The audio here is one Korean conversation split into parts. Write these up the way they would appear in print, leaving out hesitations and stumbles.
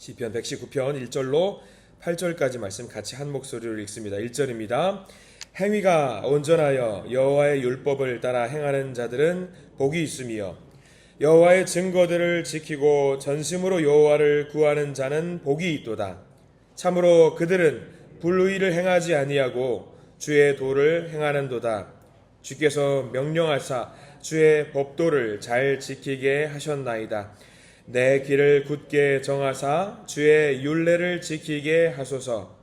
시편 119편 1절로 8절까지 말씀 같이 한 목소리로 읽습니다. 1절입니다. 행위가 온전하여 여호와의 율법을 따라 행하는 자들은 복이 있으며 여호와의 증거들을 지키고 전심으로 여호와를 구하는 자는 복이 있도다. 참으로 그들은 불의를 행하지 아니하고 주의 도를 행하는도다. 주께서 명령하사 주의 법도를 잘 지키게 하셨나이다. 내 길을 굳게 정하사 주의 율례를 지키게 하소서.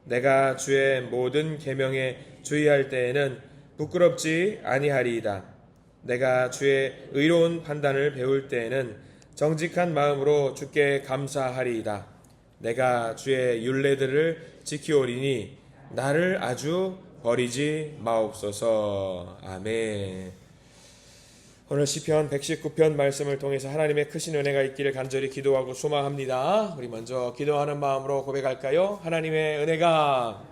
내가 주의 모든 계명에 주의할 때에는 부끄럽지 아니하리이다. 내가 주의 의로운 판단을 배울 때에는 정직한 마음으로 주께 감사하리이다. 내가 주의 율례들을 지키오리니 나를 아주 버리지 마옵소서. 아멘. 오늘 시편 119편 말씀을 통해서 하나님의 크신 은혜가 있기를 간절히 기도하고 소망합니다. 우리 먼저 기도하는 마음으로 고백할까요? 하나님의 은혜가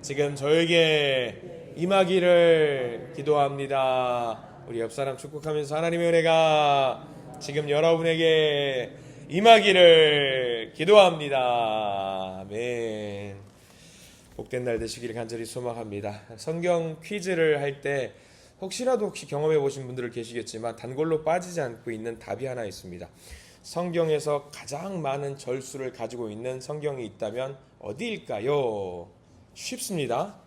지금 저에게 임하기를 기도합니다. 우리 옆사람 축복하면서 하나님의 은혜가 지금 여러분에게 임하기를 기도합니다. 아멘. 복된 날 되시기를 간절히 소망합니다. 성경 퀴즈를 할 때 혹시 경험해 보신 분들은 계시겠지만 단골로 빠지지 않고 있는 답이 하나 있습니다. 성경에서 가장 많은 절수를 가지고 있는 성경이 있다면 어디일까요? 쉽습니다.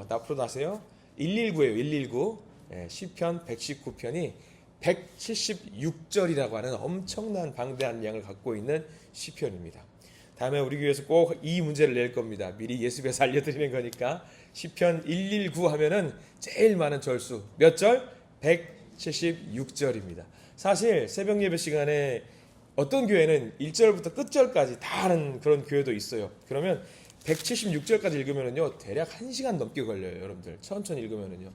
앞으로 나세요. 119예요. 119. 시편 119편이 176절이라고 하는 엄청난 방대한 양을 갖고 있는 시편입니다. 다음에 우리 교회에서 꼭 이 문제를 낼 겁니다. 미리 예수께서 알려드리는 거니까. 시편 119 하면은 제일 많은 절수 몇 절? 176절입니다. 사실 새벽 예배 시간에 어떤 교회는 1절부터 끝절까지 다 하는 그런 교회도 있어요. 그러면 176절까지 읽으면은요 대략 1시간 넘게 걸려요. 여러분들 천천히 읽으면은요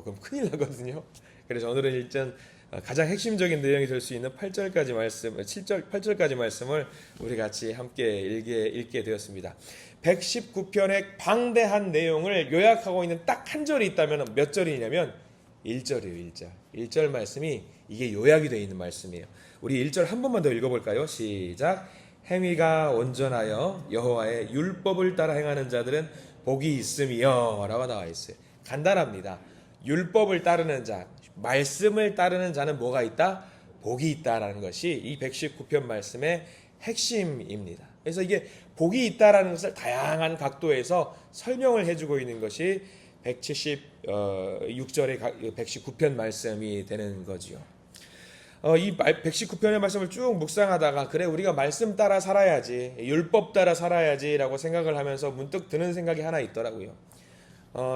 그럼 큰일 나거든요. 그래서 오늘은 일단 가장 핵심적인 내용이 될 수 있는 8절까지 말씀, 8절까지 말씀을 우리 같이 함께 읽게 되었습니다. 119편의 방대한 내용을 요약하고 있는 딱 한 절이 있다면 몇 절이냐면 1절이에요. 1절. 1절 말씀이 이게 요약이 되어 있는 말씀이에요. 우리 1절 한 번만 더 읽어볼까요? 시작. 행위가 온전하여 여호와의 율법을 따라 행하는 자들은 복이 있으며 라고 나와 있어요. 간단합니다. 율법을 따르는 자, 말씀을 따르는 자는 뭐가 있다? 복이 있다라는 것이 이 119편 말씀의 핵심입니다. 그래서 이게 복이 있다라는 것을 다양한 각도에서 설명을 해주고 있는 것이 176절의 119편 말씀이 되는 거지요. 이 119편의 말씀을 쭉 묵상하다가 그래 우리가 말씀 따라 살아야지, 율법 따라 살아야지라고 생각을 하면서 문득 드는 생각이 하나 있더라고요.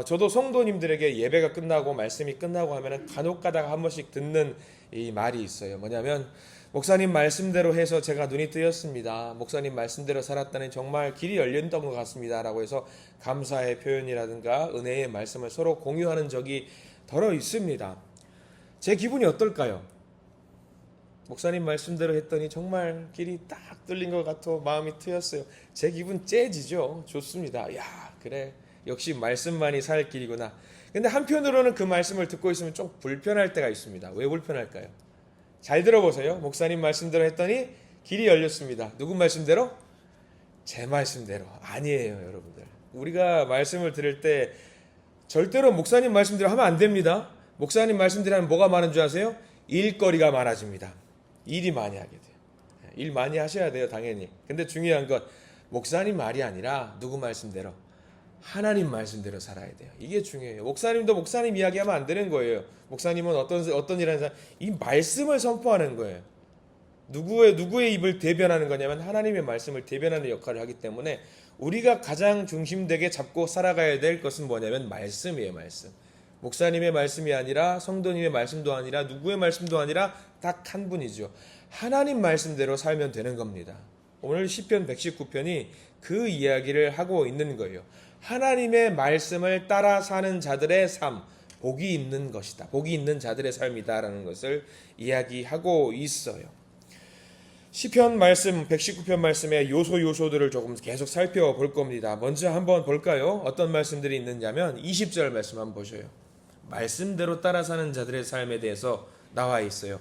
저도 성도님들에게 예배가 끝나고 말씀이 끝나고 하면은 간혹 가다가 한 번씩 듣는 이 말이 있어요. 뭐냐면 목사님 말씀대로 해서 제가 눈이 뜨였습니다. 목사님 말씀대로 살았다니 정말 길이 열렸던 것 같습니다. 라고 해서 감사의 표현이라든가 은혜의 말씀을 서로 공유하는 적이 더러 있습니다. 제 기분이 어떨까요? 목사님 말씀대로 했더니 정말 길이 딱 뚫린 것 같아 마음이 트였어요. 제 기분 째지죠. 좋습니다. 야 그래 역시 말씀만이 살 길이구나. 근데 한편으로는 그 말씀을 듣고 있으면 좀 불편할 때가 있습니다. 왜 불편할까요? 잘 들어보세요. 목사님 말씀대로 했더니 길이 열렸습니다. 누구 말씀대로? 제 말씀대로. 아니에요, 여러분들. 우리가 말씀을 들을 때 절대로 목사님 말씀대로 하면 안 됩니다. 목사님 말씀대로 하면 뭐가 많은 줄 아세요? 일거리가 많아집니다. 일이 많이 하게 돼요. 일 많이 하셔야 돼요, 당연히. 근데 중요한 건 목사님 말이 아니라 누구 말씀대로? 하나님 말씀대로 살아야 돼요. 이게 중요해요. 목사님도 목사님 이야기하면 안 되는 거예요. 목사님은 어떤 일하는 사람, 이 말씀을 선포하는 거예요. 누구의 입을 대변하는 거냐면 하나님의 말씀을 대변하는 역할을 하기 때문에 우리가 가장 중심되게 잡고 살아가야 될 것은 뭐냐면 말씀이에요. 말씀. 목사님의 말씀이 아니라 성도님의 말씀도 아니라 누구의 말씀도 아니라 딱 한 분이죠. 하나님 말씀대로 살면 되는 겁니다. 오늘 시편 119편이 그 이야기를 하고 있는 거예요. 하나님의 말씀을 따라 사는 자들의 삶, 복이 있는 것이다. 복이 있는 자들의 삶이다라는 것을 이야기하고 있어요. 시편 말씀, 119편 말씀의 요소들을 조금 계속 살펴볼 겁니다. 먼저 한번 볼까요? 어떤 말씀들이 있느냐면 20절 말씀 한번 보셔요. 말씀대로 따라 사는 자들의 삶에 대해서 나와 있어요.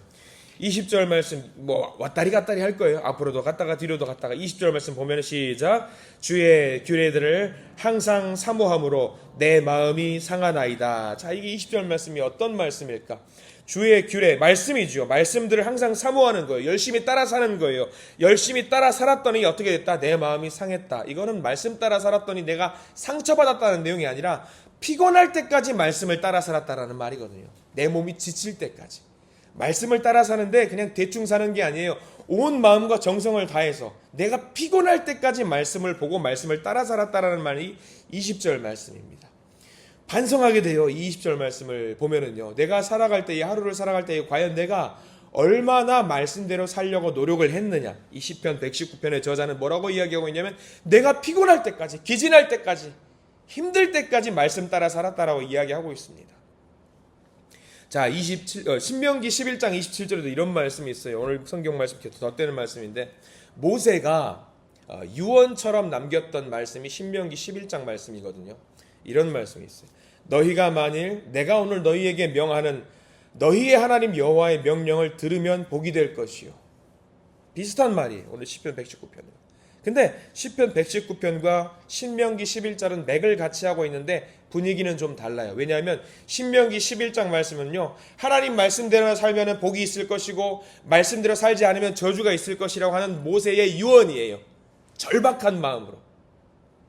20절 말씀 뭐 왔다리 갔다리 할 거예요. 앞으로도 갔다가 뒤로도 갔다가 20절 말씀 보면 시작. 주의 규례들을 항상 사모함으로 내 마음이 상하나이다. 자, 이게 20절 말씀이 어떤 말씀일까? 주의 규례, 말씀이죠. 말씀들을 항상 사모하는 거예요. 열심히 따라 사는 거예요. 열심히 따라 살았더니 어떻게 됐다? 내 마음이 상했다. 이거는 말씀 따라 살았더니 내가 상처받았다는 내용이 아니라 피곤할 때까지 말씀을 따라 살았다라는 말이거든요. 내 몸이 지칠 때까지. 말씀을 따라 사는데 그냥 대충 사는 게 아니에요. 온 마음과 정성을 다해서 내가 피곤할 때까지 말씀을 보고 말씀을 따라 살았다라는 말이 20절 말씀입니다. 반성하게 돼요. 이 20절 말씀을 보면은요. 내가 살아갈 때, 이 하루를 살아갈 때 과연 내가 얼마나 말씀대로 살려고 노력을 했느냐. 이 시편 119편의 저자는 뭐라고 이야기하고 있냐면 내가 피곤할 때까지, 기진할 때까지, 힘들 때까지 말씀 따라 살았다라고 이야기하고 있습니다. 자, 신명기 11장 27절에도 이런 말씀이 있어요. 오늘 성경 말씀 이렇게 덧대는 말씀인데 모세가 유언처럼 남겼던 말씀이 신명기 11장 말씀이거든요. 이런 말씀이 있어요. 너희가 만일 내가 오늘 너희에게 명하는 너희의 하나님 여호와의 명령을 들으면 복이 될 것이요. 비슷한 말이에요. 오늘 시편 119편은. 근데 시편 119편과 신명기 11장은 맥을 같이 하고 있는데 분위기는 좀 달라요. 왜냐하면 신명기 11장 말씀은요. 하나님 말씀대로 살면 복이 있을 것이고 말씀대로 살지 않으면 저주가 있을 것이라고 하는 모세의 유언이에요. 절박한 마음으로.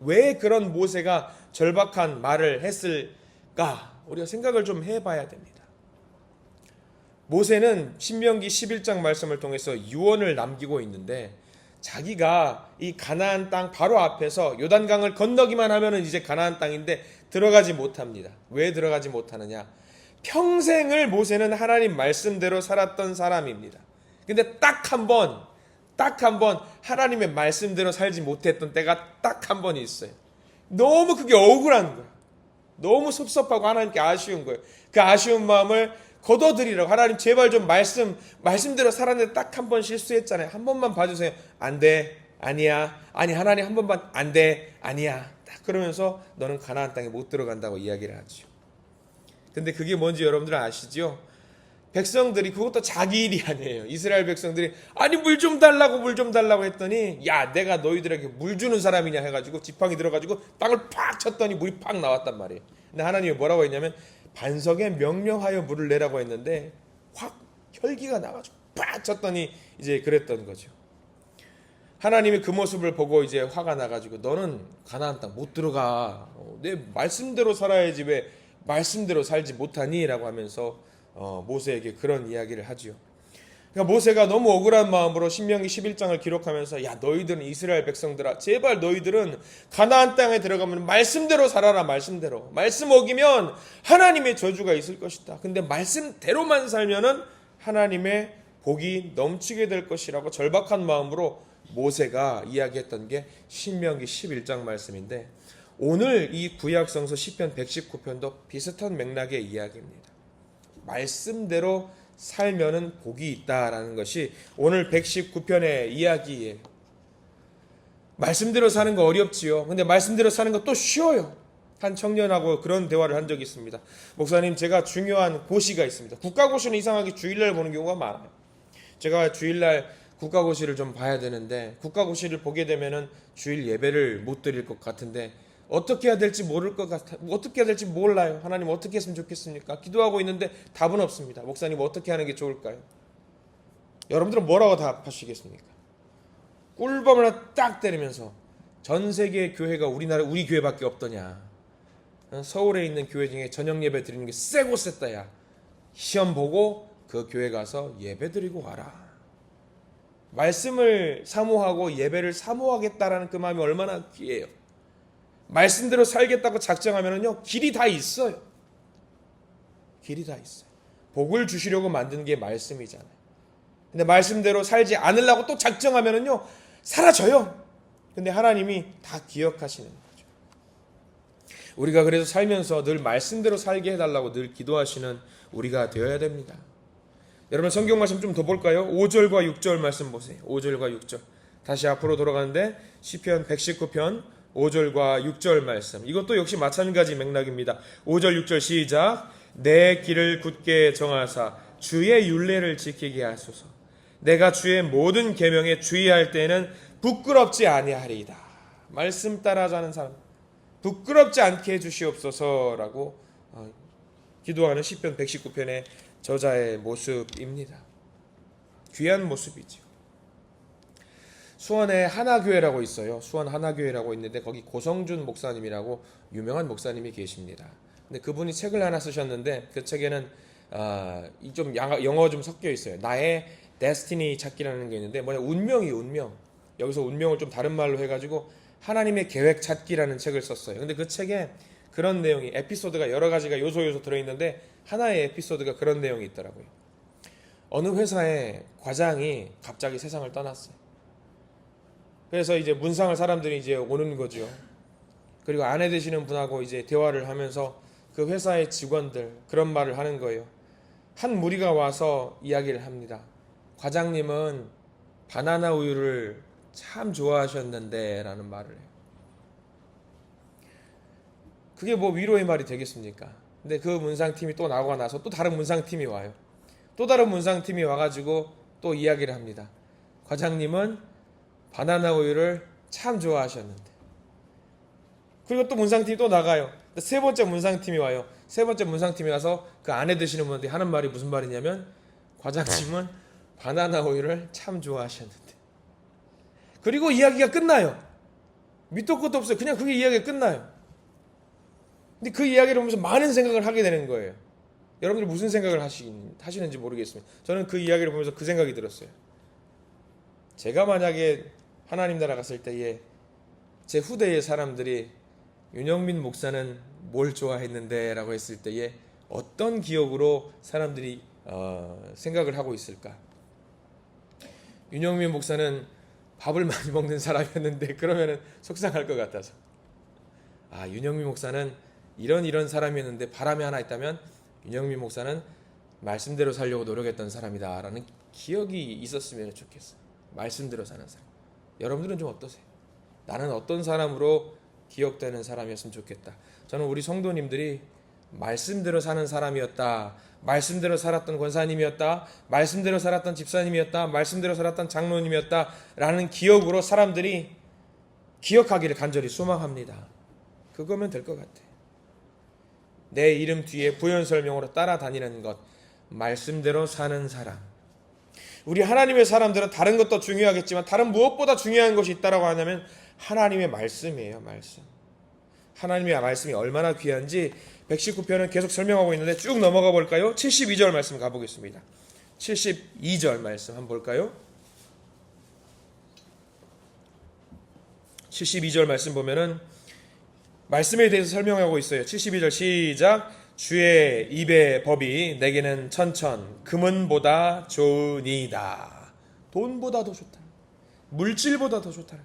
왜 그런 모세가 절박한 말을 했을까? 우리가 생각을 좀 해봐야 됩니다. 모세는 신명기 11장 말씀을 통해서 유언을 남기고 있는데 자기가 이 가나안 땅 바로 앞에서 요단강을 건너기만 하면은 이제 가나안 땅인데 들어가지 못합니다. 왜 들어가지 못하느냐? 평생을 모세는 하나님 말씀대로 살았던 사람입니다. 근데 딱 한 번 하나님의 말씀대로 살지 못했던 때가 딱 한 번 있어요. 너무 그게 억울한 거예요. 너무 섭섭하고 하나님께 아쉬운 거예요. 그 아쉬운 마음을 거둬들이라고 하나님 제발 좀 말씀대로 살았는데 딱 한 번 실수했잖아요. 한 번만 봐주세요. 안 돼. 아니야. 아니 하나님 한 번만 안 돼. 아니야. 딱 그러면서 너는 가나안 땅에 못 들어간다고 이야기를 하죠. 근데 그게 뭔지 여러분들 아시죠? 백성들이 그것도 자기 일이 아니에요. 이스라엘 백성들이 아니 물 좀 달라고 했더니 야 내가 너희들에게 물 주는 사람이냐 해가지고 지팡이 들어가지고 땅을 팍 쳤더니 물이 팍 나왔단 말이에요. 근데 하나님이 뭐라고 했냐면 반석에 명령하여 물을 내라고 했는데 확 혈기가 나가지고 팍 쳤더니 이제 그랬던 거죠. 하나님이 그 모습을 보고 이제 화가 나가지고 너는 가나안 땅 못 들어가. 내 말씀대로 살아야지 왜 말씀대로 살지 못하니? 라고 하면서 모세에게 그런 이야기를 하지요. 그러니까 모세가 너무 억울한 마음으로 신명기 11장을 기록하면서 야 너희들은 이스라엘 백성들아 제발 너희들은 가나안 땅에 들어가면 말씀대로 살아라. 말씀대로 말씀 어기면 하나님의 저주가 있을 것이다. 근데 말씀대로만 살면은 하나님의 복이 넘치게 될 것이라고 절박한 마음으로 모세가 이야기했던 게 신명기 11장 말씀인데 오늘 이 구약성서 시편 119편도 비슷한 맥락의 이야기입니다. 말씀대로 살면은 복이 있다라는 것이 오늘 119편의 이야기예요. 말씀대로 사는 거 어렵지요. 근데 말씀대로 사는 거 또 쉬워요. 한 청년하고 그런 대화를 한 적이 있습니다. 목사님 제가 중요한 고시가 있습니다. 국가고시는 이상하게 주일날 보는 경우가 많아요. 제가 주일날 국가고시를 좀 봐야 되는데 국가고시를 보게 되면은 주일 예배를 못 드릴 것 같은데 어떻게 해야 될지 모를 것 같아. 어떻게 해야 될지 몰라요. 하나님 어떻게 했으면 좋겠습니까? 기도하고 있는데 답은 없습니다. 목사님 어떻게 하는 게 좋을까요? 여러분들은 뭐라고 답하시겠습니까? 꿀밤을 하나 딱 때리면서 전 세계의 교회가 우리 교회밖에 없더냐. 서울에 있는 교회 중에 저녁 예배 드리는 게 세고 셌다야. 시험 보고 그 교회 가서 예배 드리고 와라. 말씀을 사모하고 예배를 사모하겠다라는 그 마음이 얼마나 귀해요. 말씀대로 살겠다고 작정하면은요 길이 다 있어요. 길이 다 있어요. 복을 주시려고 만든 게 말씀이잖아요. 근데 말씀대로 살지 않으려고 또 작정하면은요 사라져요. 근데 하나님이 다 기억하시는 거죠. 우리가 그래서 살면서 늘 말씀대로 살게 해달라고 늘 기도하시는 우리가 되어야 됩니다. 여러분 성경 말씀 좀 더 볼까요? 5절과 6절 말씀 보세요. 5절과 6절. 다시 앞으로 돌아가는데 시편 119편 5절과 6절 말씀. 이것도 역시 마찬가지 맥락입니다. 5절 6절 시작. 내 길을 굳게 정하사 주의 율례를 지키게 하소서. 내가 주의 모든 계명에 주의할 때에는 부끄럽지 아니하리이다. 말씀 따라 사는 사람 부끄럽지 않게 해주시옵소서라고 기도하는 시편 119편의 저자의 모습입니다. 귀한 모습이죠. 수원에 하나교회라고 있어요. 수원 하나교회라고 있는데 거기 고성준 목사님이라고 유명한 목사님이 계십니다. 근데 그분이 책을 하나 쓰셨는데 그 책에는 좀 영어 좀 섞여 있어요. 나의 데스티니 찾기라는 게 있는데 뭐냐 운명이 운명. 여기서 운명을 좀 다른 말로 해가지고 하나님의 계획 찾기라는 책을 썼어요. 근데 그 책에 그런 내용이 에피소드가 여러 가지가 요소 들어있는데 하나의 에피소드가 그런 내용이 있더라고요. 어느 회사의 과장이 갑자기 세상을 떠났어요. 그래서 이제 문상을 사람들이 이제 오는 거죠. 그리고 아내 되시는 분하고 이제 대화를 하면서 그 회사의 직원들 그런 말을 하는 거예요. 한 무리가 와서 이야기를 합니다. 과장님은 바나나 우유를 참 좋아하셨는데 라는 말을 해요. 그게 뭐 위로의 말이 되겠습니까? 근데 그 문상팀이 또 나오고 나서 또 다른 문상팀이 와요. 또 다른 문상팀이 와가지고 또 이야기를 합니다. 과장님은 바나나 우유를 참 좋아하셨는데. 그리고 또 문상팀이 또 나가요. 세 번째 문상팀이 와요. 세 번째 문상팀이 와서 그 아내 되시는 분한테 하는 말이 무슨 말이냐면 과장님은 바나나 우유를 참 좋아하셨는데. 그리고 이야기가 끝나요. 밑도 끝도 없어요. 그냥 그게 이야기가 끝나요. 근데 그 이야기를 보면서 많은 생각을 하게 되는 거예요. 여러분들이 무슨 생각을 하시는지 모르겠습니다. 저는 그 이야기를 보면서 그 생각이 들었어요. 제가 만약에 하나님 나라 갔을 때에 제 후대의 사람들이 윤영민 목사는 뭘 좋아했는데 라고 했을 때에 어떤 기억으로 사람들이 생각을 하고 있을까? 윤영민 목사는 밥을 많이 먹는 사람이었는데 그러면은 속상할 것 같아서 윤영민 목사는 이런 사람이었는데 바람이 하나 있다면 윤영민 목사는 말씀대로 살려고 노력했던 사람이다 라는 기억이 있었으면 좋겠어요. 말씀대로 사는 사람. 여러분들은 좀 어떠세요? 나는 어떤 사람으로 기억되는 사람이었으면 좋겠다. 저는 우리 성도님들이 말씀대로 사는 사람이었다. 말씀대로 살았던 권사님이었다. 말씀대로 살았던 집사님이었다. 말씀대로 살았던 장로님이었다. 라는 기억으로 사람들이 기억하기를 간절히 소망합니다. 그거면 될 것 같아요. 내 이름 뒤에 부연설명으로 따라다니는 것. 말씀대로 사는 사람. 우리 하나님의 사람들은 다른 것도 중요하겠지만 다른 무엇보다 중요한 것이 있다고 하냐면 하나님의 말씀이에요. 말씀. 하나님의 말씀이 얼마나 귀한지 119편은 계속 설명하고 있는데 쭉 넘어가 볼까요? 72절 말씀 가보겠습니다. 72절 말씀 한번 볼까요? 72절 말씀 보면은 말씀에 대해서 설명하고 있어요. 72절 시작. 주의 입의 법이 내게는 천천 금은보다 좋으니이다. 돈보다 더 좋다. 물질보다 더 좋다.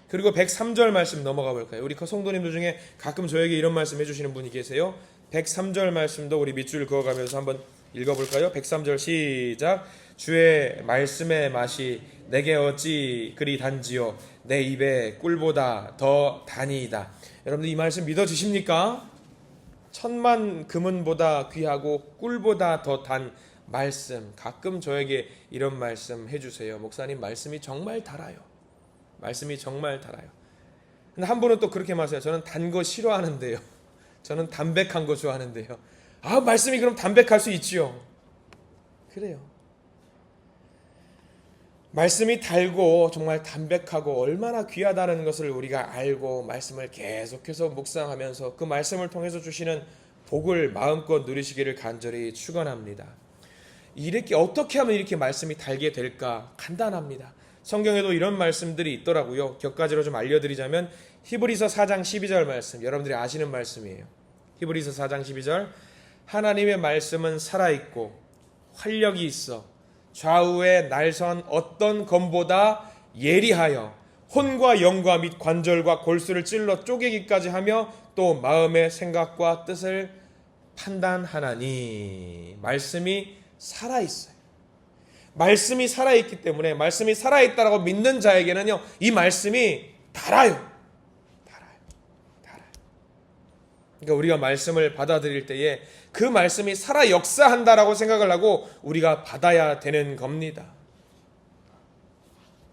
그리고 103절 말씀 넘어가 볼까요? 우리 성도님들 중에 가끔 저에게 이런 말씀 해주시는 분이 계세요. 103절 말씀도 우리 밑줄 그어가면서 한번 읽어볼까요? 103절 시작. 주의 말씀의 맛이 내게 어찌 그리 단지요 내 입에 꿀보다 더 다니이다. 여러분들 이 말씀 믿어지십니까? 천만 금은보다 귀하고 꿀보다 더 단 말씀. 가끔 저에게 이런 말씀 해주세요. 목사님 말씀이 정말 달아요. 말씀이 정말 달아요. 근데 한 분은 또 그렇게 말해요. 저는 단 거 싫어하는데요. 저는 담백한 거 좋아하는데요. 말씀이 그럼 담백할 수 있지요. 그래요. 말씀이 달고 정말 담백하고 얼마나 귀하다는 것을 우리가 알고 말씀을 계속해서 묵상하면서 그 말씀을 통해서 주시는 복을 마음껏 누리시기를 간절히 축원합니다. 이렇게 어떻게 하면 이렇게 말씀이 달게 될까? 간단합니다. 성경에도 이런 말씀들이 있더라고요. 몇 가지로 좀 알려드리자면 히브리서 4장 12절 말씀, 여러분들이 아시는 말씀이에요. 히브리서 4장 12절. 하나님의 말씀은 살아있고 활력이 있어 좌우의 날선 어떤 검보다 예리하여 혼과 영과 및 관절과 골수를 찔러 쪼개기까지 하며 또 마음의 생각과 뜻을 판단하나니. 말씀이 살아있어요. 말씀이 살아있기 때문에 말씀이 살아있다라고 믿는 자에게는요, 이 말씀이 달아요. 그러니까 우리가 말씀을 받아들일 때에 그 말씀이 살아 역사한다라고 생각을 하고 우리가 받아야 되는 겁니다.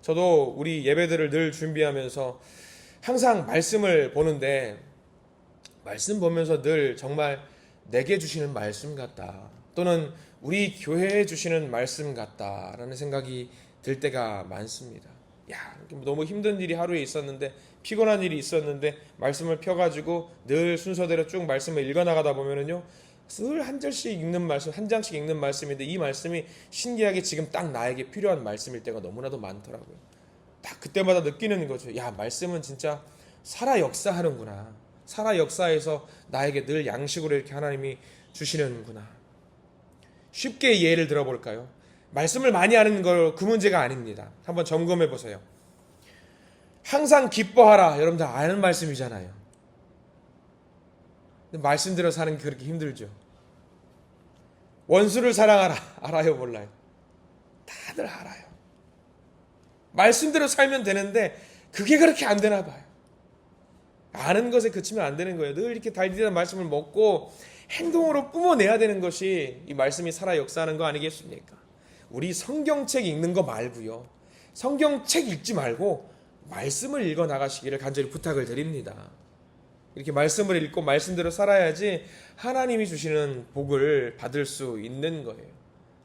저도 우리 예배들을 늘 준비하면서 항상 말씀을 보는데 말씀 보면서 늘 정말 내게 주시는 말씀 같다, 또는 우리 교회에 주시는 말씀 같다라는 생각이 들 때가 많습니다. 야, 너무 힘든 일이 하루에 있었는데, 피곤한 일이 있었는데 말씀을 펴가지고 늘 순서대로 쭉 말씀을 읽어나가다 보면은요, 늘 한 절씩 읽는 말씀, 한 장씩 읽는 말씀인데 이 말씀이 신기하게 지금 딱 나에게 필요한 말씀일 때가 너무나도 많더라고요. 딱 그때마다 느끼는 거죠. 야, 말씀은 진짜 살아 역사하는구나. 살아 역사해서 나에게 늘 양식으로 이렇게 하나님이 주시는구나. 쉽게 예를 들어볼까요? 말씀을 많이 하는 걸 그 문제가 아닙니다. 한번 점검해 보세요. 항상 기뻐하라, 여러분들 아는 말씀이잖아요. 근데 말씀대로 사는 게 그렇게 힘들죠. 원수를 사랑하라, 알아요 몰라요? 다들 알아요. 말씀대로 살면 되는데 그게 그렇게 안 되나 봐요. 아는 것에 그치면 안 되는 거예요. 늘 이렇게 달디란 말씀을 먹고 행동으로 뿜어내야 되는 것이 이 말씀이 살아 역사하는 거 아니겠습니까? 우리 성경책 읽는 거 말고요, 성경책 읽지 말고 말씀을 읽어 나가시기를 간절히 부탁을 드립니다. 이렇게 말씀을 읽고 말씀대로 살아야지 하나님이 주시는 복을 받을 수 있는 거예요.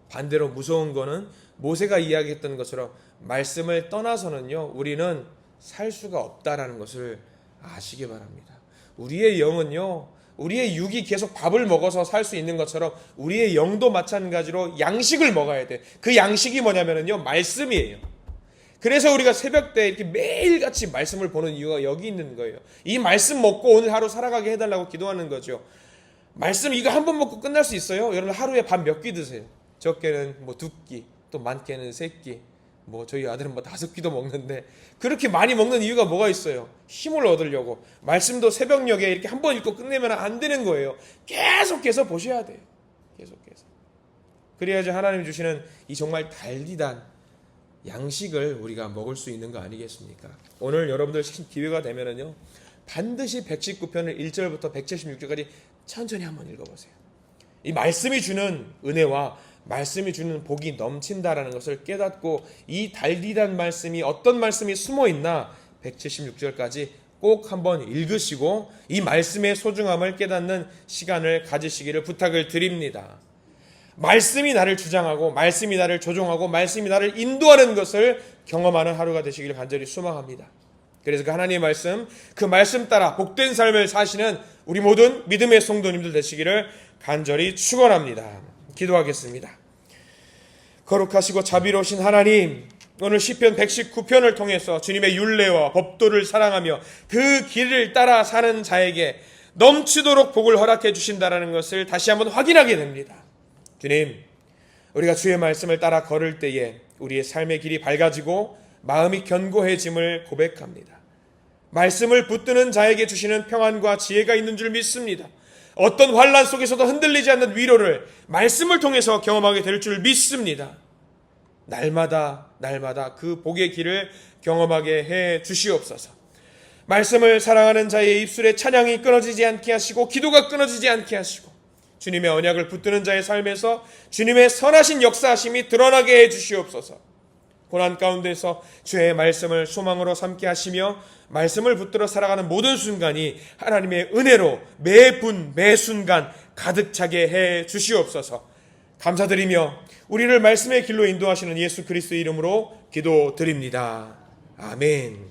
반대로 무서운 거는 모세가 이야기했던 것처럼 말씀을 떠나서는요, 우리는 살 수가 없다라는 것을 아시기 바랍니다. 우리의 영은요, 우리의 육이 계속 밥을 먹어서 살 수 있는 것처럼 우리의 영도 마찬가지로 양식을 먹어야 돼. 그 양식이 뭐냐면요, 말씀이에요. 그래서 우리가 새벽 때 이렇게 매일같이 말씀을 보는 이유가 여기 있는 거예요. 이 말씀 먹고 오늘 하루 살아가게 해달라고 기도하는 거죠. 말씀 이거 한 번 먹고 끝날 수 있어요? 여러분 하루에 밥 몇 끼 드세요? 적게는 뭐 2끼, 또 많게는 3끼, 뭐 저희 아들은 뭐 5끼도 먹는데, 그렇게 많이 먹는 이유가 뭐가 있어요? 힘을 얻으려고. 말씀도 새벽녘에 이렇게 한 번 읽고 끝내면 안 되는 거예요. 계속해서 보셔야 돼요. 계속해서. 그래야지 하나님이 주시는 이 정말 달디단 양식을 우리가 먹을 수 있는 거 아니겠습니까? 오늘 여러분들 기회가 되면은요, 반드시 119편을 1절부터 176절까지 천천히 한번 읽어보세요. 이 말씀이 주는 은혜와 말씀이 주는 복이 넘친다라는 것을 깨닫고, 이 달디단 말씀이 어떤 말씀이 숨어 있나 176절까지 꼭 한번 읽으시고 이 말씀의 소중함을 깨닫는 시간을 가지시기를 부탁을 드립니다. 말씀이 나를 주장하고 말씀이 나를 조종하고 말씀이 나를 인도하는 것을 경험하는 하루가 되시기를 간절히 소망합니다. 그래서 그 하나님의 말씀, 그 말씀 따라 복된 삶을 사시는 우리 모든 믿음의 성도님들 되시기를 간절히 축원합니다. 기도하겠습니다. 거룩하시고 자비로우신 하나님, 오늘 시편 119편을 통해서 주님의 율례와 법도를 사랑하며 그 길을 따라 사는 자에게 넘치도록 복을 허락해 주신다는 것을 다시 한번 확인하게 됩니다. 주님, 우리가 주의 말씀을 따라 걸을 때에 우리의 삶의 길이 밝아지고 마음이 견고해짐을 고백합니다. 말씀을 붙드는 자에게 주시는 평안과 지혜가 있는 줄 믿습니다. 어떤 환난 속에서도 흔들리지 않는 위로를 말씀을 통해서 경험하게 될 줄 믿습니다. 날마다 그 복의 길을 경험하게 해 주시옵소서. 말씀을 사랑하는 자의 입술에 찬양이 끊어지지 않게 하시고 기도가 끊어지지 않게 하시고 주님의 언약을 붙드는 자의 삶에서 주님의 선하신 역사하심이 드러나게 해 주시옵소서. 고난 가운데서 주의 말씀을 소망으로 삼게 하시며 말씀을 붙들어 살아가는 모든 순간이 하나님의 은혜로 매분 매순간 가득 차게 해 주시옵소서. 감사드리며 우리를 말씀의 길로 인도하시는 예수 그리스도의 이름으로 기도드립니다. 아멘.